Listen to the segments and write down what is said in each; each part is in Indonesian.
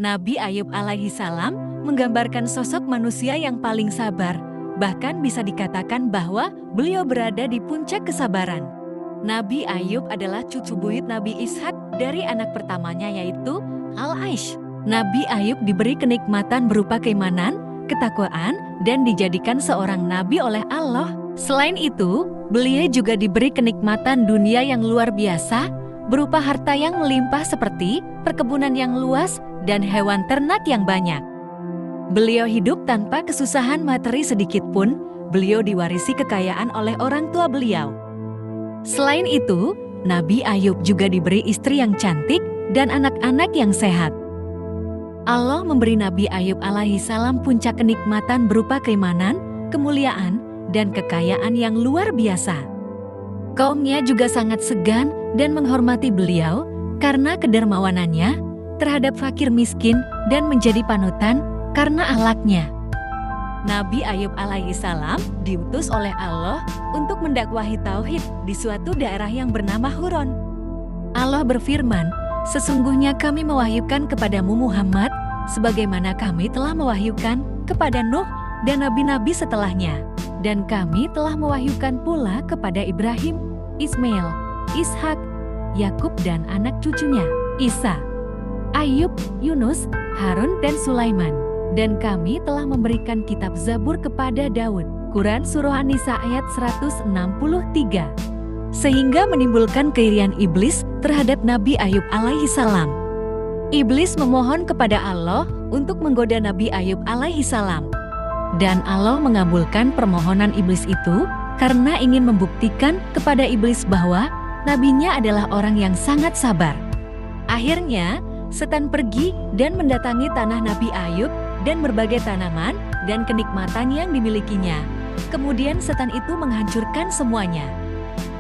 Nabi Ayub alaihi salam menggambarkan sosok manusia yang paling sabar. Bahkan bisa dikatakan bahwa beliau berada di puncak kesabaran. Nabi Ayub adalah cucu buyut Nabi Ishak dari anak pertamanya yaitu Al-Aish. Nabi Ayub diberi kenikmatan berupa keimanan, ketakwaan, dan dijadikan seorang nabi oleh Allah. Selain itu, beliau juga diberi kenikmatan dunia yang luar biasa, berupa harta yang melimpah seperti perkebunan yang luas dan hewan ternak yang banyak. Beliau hidup tanpa kesusahan materi sedikit pun, beliau diwarisi kekayaan oleh orang tua beliau. Selain itu, Nabi Ayub juga diberi istri yang cantik dan anak-anak yang sehat. Allah memberi Nabi Ayub alaihi salam puncak kenikmatan berupa keimanan, kemuliaan, dan kekayaan yang luar biasa. Kaumnya juga sangat segan dan menghormati beliau karena kedermawanannya terhadap fakir miskin dan menjadi panutan karena akhlaknya. Nabi Ayub alaihi salam diutus oleh Allah untuk mendakwahi tauhid di suatu daerah yang bernama Huron. Allah berfirman, "Sesungguhnya kami mewahyukan kepadamu Muhammad, sebagaimana kami telah mewahyukan kepada Nuh dan nabi-nabi setelahnya. Dan kami telah mewahyukan pula kepada Ibrahim, Ismail, Ishak, Yakub dan anak cucunya, Isa, Ayub, Yunus, Harun dan Sulaiman. Dan kami telah memberikan kitab Zabur kepada Daud." Quran Surah An-Nisa ayat 163. Sehingga menimbulkan keirian iblis terhadap Nabi Ayub alaihi salam. Iblis memohon kepada Allah untuk menggoda Nabi Ayub alaihi salam. Dan Allah mengabulkan permohonan iblis itu karena ingin membuktikan kepada iblis bahwa nabinya adalah orang yang sangat sabar. Akhirnya, setan pergi dan mendatangi tanah Nabi Ayub dan berbagai tanaman dan kenikmatan yang dimilikinya. Kemudian setan itu menghancurkan semuanya.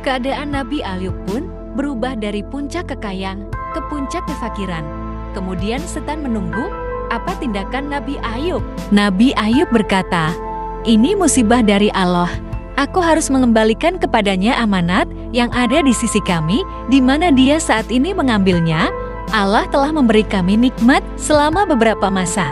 Keadaan Nabi Ayub pun berubah dari puncak kekayaan ke puncak kefakiran. Kemudian setan menunggu apa tindakan Nabi Ayub. Nabi Ayub berkata, "Ini musibah dari Allah. Aku harus mengembalikan kepadanya amanat yang ada di sisi kami, di mana dia saat ini mengambilnya. Allah telah memberi kami nikmat selama beberapa masa.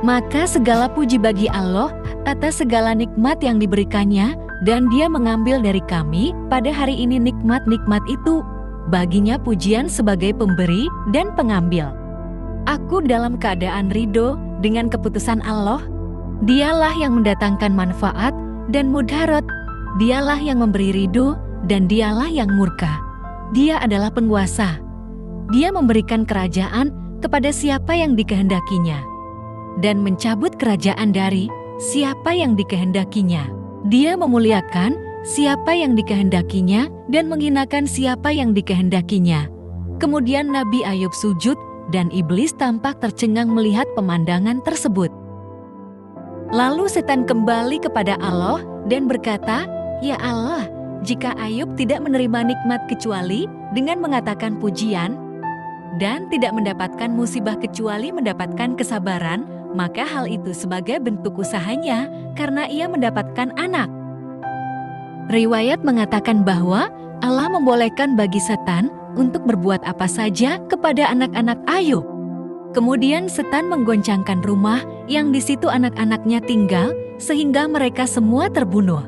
Maka segala puji bagi Allah atas segala nikmat yang diberikannya, dan dia mengambil dari kami pada hari ini nikmat-nikmat itu. Baginya pujian sebagai pemberi dan pengambil. Aku dalam keadaan ridho dengan keputusan Allah. Dialah yang mendatangkan manfaat dan mudarat. Dialah yang memberi ridho dan dialah yang murka. Dia adalah penguasa. Dia memberikan kerajaan kepada siapa yang dikehendakinya dan mencabut kerajaan dari siapa yang dikehendakinya. Dia memuliakan siapa yang dikehendakinya dan menghinakan siapa yang dikehendakinya." Kemudian Nabi Ayub sujud dan iblis tampak tercengang melihat pemandangan tersebut. Lalu setan kembali kepada Allah dan berkata, "Ya Allah, jika Ayub tidak menerima nikmat kecuali dengan mengatakan pujian dan tidak mendapatkan musibah kecuali mendapatkan kesabaran, maka hal itu sebagai bentuk usahanya karena ia mendapatkan anak." Riwayat mengatakan bahwa Allah membolehkan bagi setan untuk berbuat apa saja kepada anak-anak Ayub. Kemudian setan menggoncangkan rumah yang di situ anak-anaknya tinggal sehingga mereka semua terbunuh.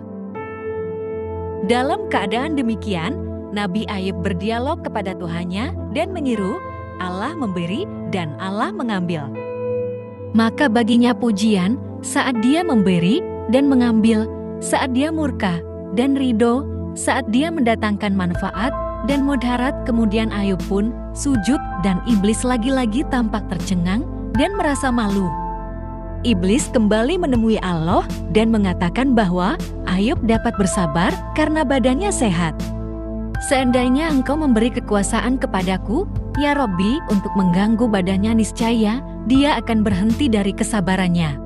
Dalam keadaan demikian, Nabi Ayub berdialog kepada Tuhannya dan menyeru, Allah memberi dan Allah mengambil. Maka baginya pujian saat dia memberi dan mengambil, saat dia murka dan ridho, saat dia mendatangkan manfaat dan mudarat. Kemudian Ayub pun sujud dan iblis lagi-lagi tampak tercengang dan merasa malu. Iblis kembali menemui Allah dan mengatakan bahwa Ayub dapat bersabar karena badannya sehat. "Seandainya engkau memberi kekuasaan kepadaku, ya Robbi, untuk mengganggu badannya, niscaya dia akan berhenti dari kesabarannya."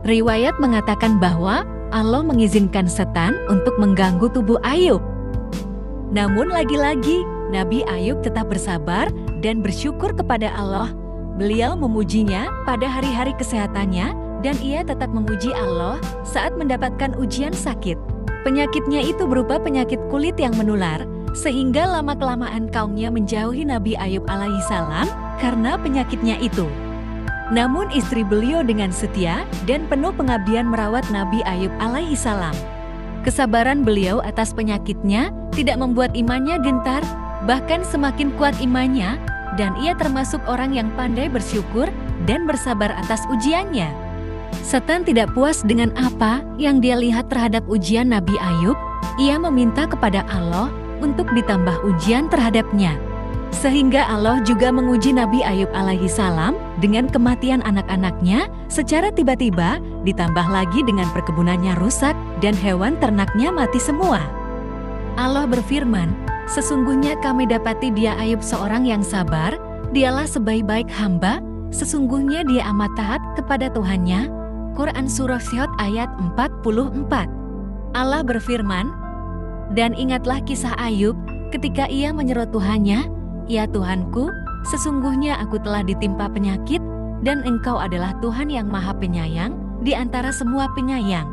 Riwayat mengatakan bahwa Allah mengizinkan setan untuk mengganggu tubuh Ayub. Namun lagi-lagi, Nabi Ayub tetap bersabar dan bersyukur kepada Allah. Beliau memujinya pada hari-hari kesehatannya dan ia tetap memuji Allah saat mendapatkan ujian sakit. Penyakitnya itu berupa penyakit kulit yang menular, sehingga lama-kelamaan kaumnya menjauhi Nabi Ayub alaihissalam karena penyakitnya itu. Namun istri beliau dengan setia dan penuh pengabdian merawat Nabi Ayub alaihi salam. Kesabaran beliau atas penyakitnya tidak membuat imannya gentar, bahkan semakin kuat imannya, dan ia termasuk orang yang pandai bersyukur dan bersabar atas ujiannya. Setan tidak puas dengan apa yang dia lihat terhadap ujian Nabi Ayub. Ia meminta kepada Allah untuk ditambah ujian terhadapnya. Sehingga Allah juga menguji Nabi Ayub alaihi salam dengan kematian anak-anaknya secara tiba-tiba, ditambah lagi dengan perkebunannya rusak dan hewan ternaknya mati semua. Allah berfirman, "Sesungguhnya kami dapati dia Ayub seorang yang sabar, dialah sebaik-baik hamba, sesungguhnya dia amat taat kepada Tuhannya." Quran Surah Syod ayat 44. Allah berfirman, "Dan ingatlah kisah Ayub ketika ia menyeru Tuhannya, 'Ya Tuhanku, sesungguhnya aku telah ditimpa penyakit, dan Engkau adalah Tuhan yang Maha Penyayang di antara semua penyayang.'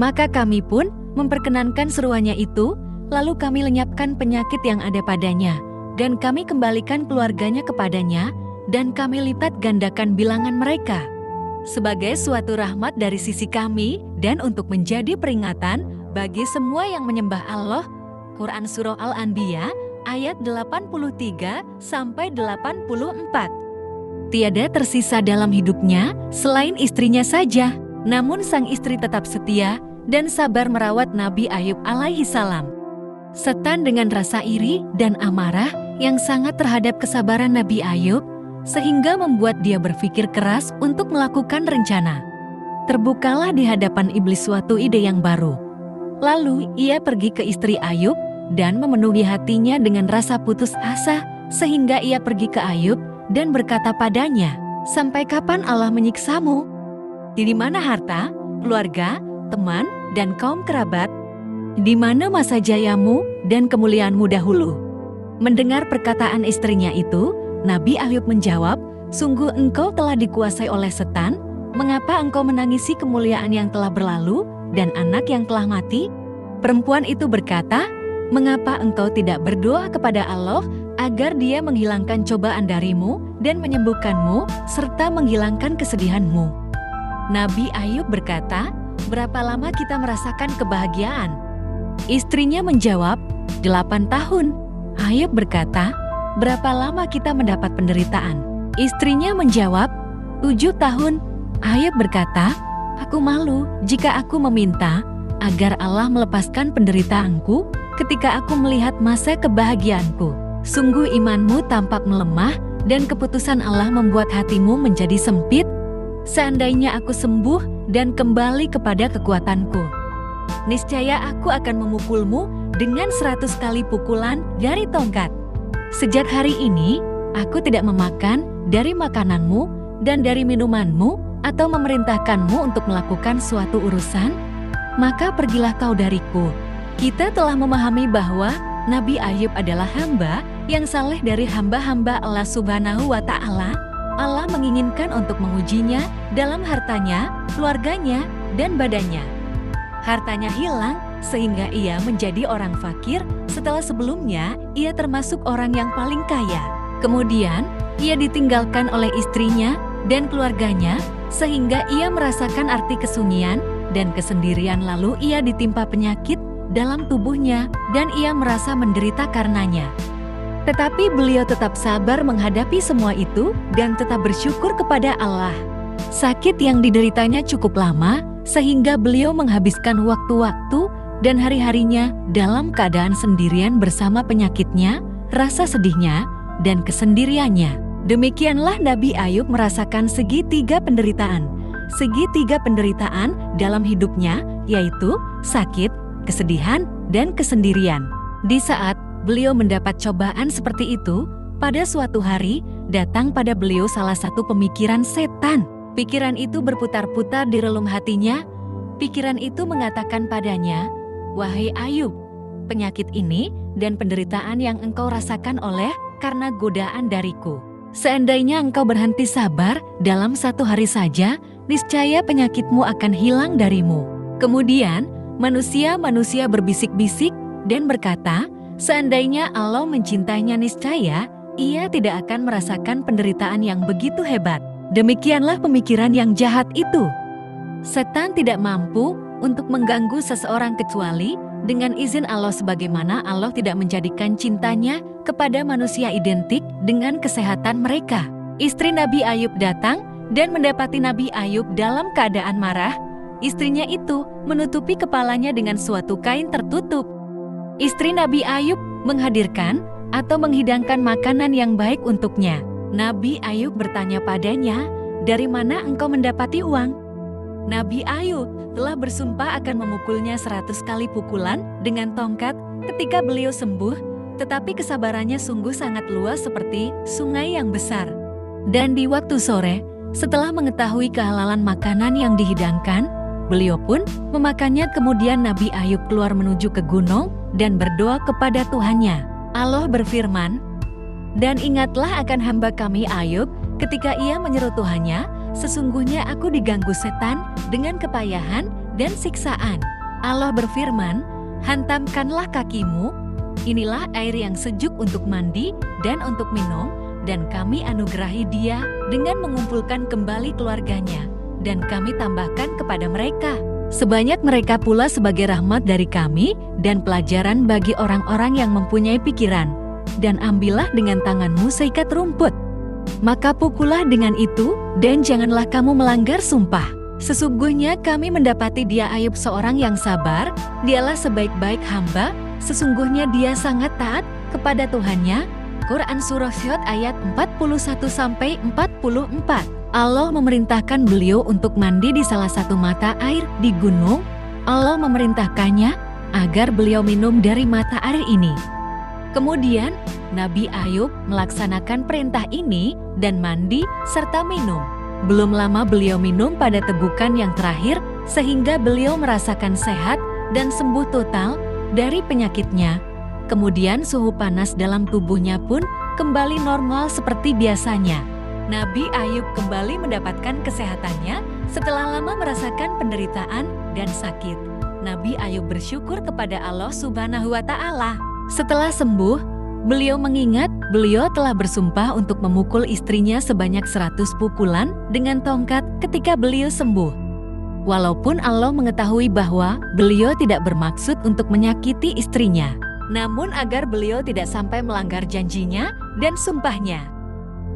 Maka kami pun memperkenankan seruannya itu, lalu kami lenyapkan penyakit yang ada padanya, dan kami kembalikan keluarganya kepadanya, dan kami lipat gandakan bilangan mereka. Sebagai suatu rahmat dari sisi kami, dan untuk menjadi peringatan bagi semua yang menyembah Allah." Quran Surah Al-Anbiya ayat 83-84. Tiada tersisa dalam hidupnya selain istrinya saja, namun sang istri tetap setia dan sabar merawat Nabi Ayub alaihi salam. Setan dengan rasa iri dan amarah yang sangat terhadap kesabaran Nabi Ayub, sehingga membuat dia berpikir keras untuk melakukan rencana. Terbukalah di hadapan iblis suatu ide yang baru. Lalu ia pergi ke istri Ayub dan memenuhi hatinya dengan rasa putus asa, sehingga ia pergi ke Ayub dan berkata padanya, "Sampai kapan Allah menyiksamu? Di mana harta, keluarga, teman, dan kaum kerabat? Di mana masa jayamu dan kemuliaanmu dahulu?" Mendengar perkataan istrinya itu, Nabi Ayub menjawab, "Sungguh engkau telah dikuasai oleh setan. Mengapa engkau menangisi kemuliaan yang telah berlalu dan anak yang telah mati?" Perempuan itu berkata, "Mengapa engkau tidak berdoa kepada Allah agar Dia menghilangkan cobaan darimu dan menyembuhkanmu serta menghilangkan kesedihanmu?" Nabi Ayub berkata, "Berapa lama kita merasakan kebahagiaan?" Istrinya menjawab, 8 tahun. Ayub berkata, "Berapa lama kita mendapat penderitaan?" Istrinya menjawab, 7 tahun. Ayub berkata, "Aku malu jika aku meminta agar Allah melepaskan penderitaanku ketika aku melihat masa kebahagiaanku. Sungguh imanmu tampak melemah dan keputusan Allah membuat hatimu menjadi sempit. Seandainya aku sembuh dan kembali kepada kekuatanku, niscaya aku akan memukulmu dengan 100 kali pukulan dari tongkat. Sejak hari ini, aku tidak memakan dari makananmu dan dari minumanmu atau memerintahkanmu untuk melakukan suatu urusan. Maka pergilah kau dariku." Kita telah memahami bahwa Nabi Ayub adalah hamba yang saleh dari hamba-hamba Allah Subhanahu wa Ta'ala. Allah menginginkan untuk mengujinya dalam hartanya, keluarganya, dan badannya. Hartanya hilang sehingga ia menjadi orang fakir setelah sebelumnya ia termasuk orang yang paling kaya. Kemudian, ia ditinggalkan oleh istrinya dan keluarganya sehingga ia merasakan arti kesunyian dan kesendirian, lalu ia ditimpa penyakit dalam tubuhnya dan ia merasa menderita karenanya. Tetapi beliau tetap sabar menghadapi semua itu dan tetap bersyukur kepada Allah. Sakit yang dideritanya cukup lama sehingga beliau menghabiskan waktu-waktu dan hari-harinya dalam keadaan sendirian bersama penyakitnya, rasa sedihnya, dan kesendiriannya. Demikianlah Nabi Ayub merasakan segitiga penderitaan. Segitiga penderitaan dalam hidupnya, yaitu sakit, kesedihan, dan kesendirian. Di saat beliau mendapat cobaan seperti itu, pada suatu hari datang pada beliau salah satu pemikiran setan. Pikiran itu berputar-putar di relung hatinya. Pikiran itu mengatakan padanya, "Wahai Ayub, penyakit ini dan penderitaan yang engkau rasakan oleh karena godaan dariku. Seandainya engkau berhenti sabar dalam 1 hari saja, niscaya penyakitmu akan hilang darimu." Kemudian, manusia-manusia berbisik-bisik dan berkata, seandainya Allah mencintainya niscaya, ia tidak akan merasakan penderitaan yang begitu hebat. Demikianlah pemikiran yang jahat itu. Setan tidak mampu untuk mengganggu seseorang kecuali dengan izin Allah, sebagaimana Allah tidak menjadikan cintanya kepada manusia identik dengan kesehatan mereka. Istri Nabi Ayub datang dan mendapati Nabi Ayub dalam keadaan marah. Istrinya itu menutupi kepalanya dengan suatu kain tertutup. Istri Nabi Ayub menghadirkan atau menghidangkan makanan yang baik untuknya. Nabi Ayub bertanya padanya, "Dari mana engkau mendapati uang?" Nabi Ayub telah bersumpah akan memukulnya 100 kali pukulan dengan tongkat ketika beliau sembuh, tetapi kesabarannya sungguh sangat luas seperti sungai yang besar. Dan di waktu sore, setelah mengetahui kehalalan makanan yang dihidangkan, beliau pun memakannya. Kemudian Nabi Ayub keluar menuju ke gunung dan berdoa kepada Tuhannya. Allah berfirman, "Dan ingatlah akan hamba kami Ayub ketika ia menyeru Tuhannya, sesungguhnya aku diganggu setan dengan kepayahan dan siksaan." Allah berfirman, "Hantamkanlah kakimu, inilah air yang sejuk untuk mandi dan untuk minum, dan kami anugerahi dia dengan mengumpulkan kembali keluarganya, dan kami tambahkan kepada mereka sebanyak mereka pula sebagai rahmat dari kami dan pelajaran bagi orang-orang yang mempunyai pikiran. Dan ambillah dengan tanganmu seikat rumput. Maka pukullah dengan itu, dan janganlah kamu melanggar sumpah. Sesungguhnya kami mendapati dia Ayub seorang yang sabar, dialah sebaik-baik hamba, sesungguhnya dia sangat taat kepada Tuhannya." Quran Surah Syod ayat 41-44. Allah memerintahkan beliau untuk mandi di salah satu mata air di gunung. Allah memerintahkannya agar beliau minum dari mata air ini. Kemudian Nabi Ayub melaksanakan perintah ini dan mandi serta minum. Belum lama beliau minum pada tegukan yang terakhir sehingga beliau merasakan sehat dan sembuh total dari penyakitnya. Kemudian suhu panas dalam tubuhnya pun kembali normal seperti biasanya. Nabi Ayub kembali mendapatkan kesehatannya setelah lama merasakan penderitaan dan sakit. Nabi Ayub bersyukur kepada Allah Subhanahu wa Ta'ala. Setelah sembuh, beliau mengingat beliau telah bersumpah untuk memukul istrinya sebanyak 100 pukulan dengan tongkat ketika beliau sembuh. Walaupun Allah mengetahui bahwa beliau tidak bermaksud untuk menyakiti istrinya, namun agar beliau tidak sampai melanggar janjinya dan sumpahnya,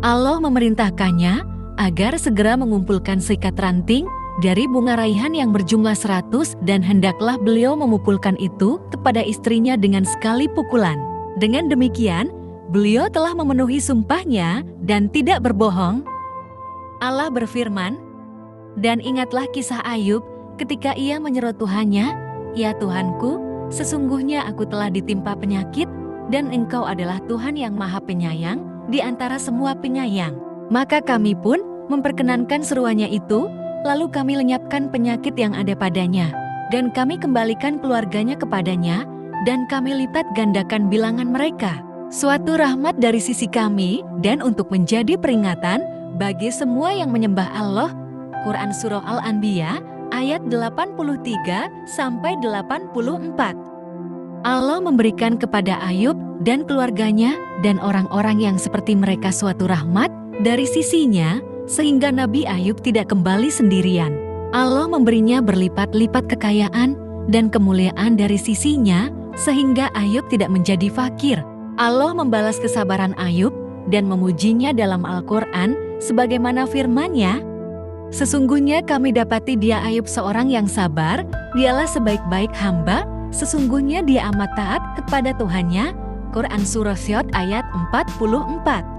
Allah memerintahkannya agar segera mengumpulkan seikat ranting dari bunga raihan yang berjumlah 100 dan hendaklah beliau memukulkan itu kepada istrinya dengan sekali pukulan. Dengan demikian, beliau telah memenuhi sumpahnya dan tidak berbohong. Allah berfirman, "Dan ingatlah kisah Ayub ketika ia menyeru Tuhannya, 'Ya Tuhanku, sesungguhnya aku telah ditimpa penyakit, dan Engkau adalah Tuhan yang Maha Penyayang di antara semua penyayang.' Maka kami pun memperkenankan seruannya itu, lalu kami lenyapkan penyakit yang ada padanya, dan kami kembalikan keluarganya kepadanya, dan kami lipat gandakan bilangan mereka. Suatu rahmat dari sisi kami, dan untuk menjadi peringatan bagi semua yang menyembah Allah." Quran Surah Al-Anbiya ayat 83-84. Allah memberikan kepada Ayub dan keluarganya dan orang-orang yang seperti mereka suatu rahmat dari sisinya, sehingga Nabi Ayub tidak kembali sendirian. Allah memberinya berlipat-lipat kekayaan dan kemuliaan dari sisinya, sehingga Ayub tidak menjadi fakir. Allah membalas kesabaran Ayub dan memujinya dalam Al-Quran, sebagaimana firman-Nya, "Sesungguhnya kami dapati dia Ayub seorang yang sabar, dialah sebaik-baik hamba, sesungguhnya dia amat taat kepada Tuhannya." Quran Surah Syod ayat 44.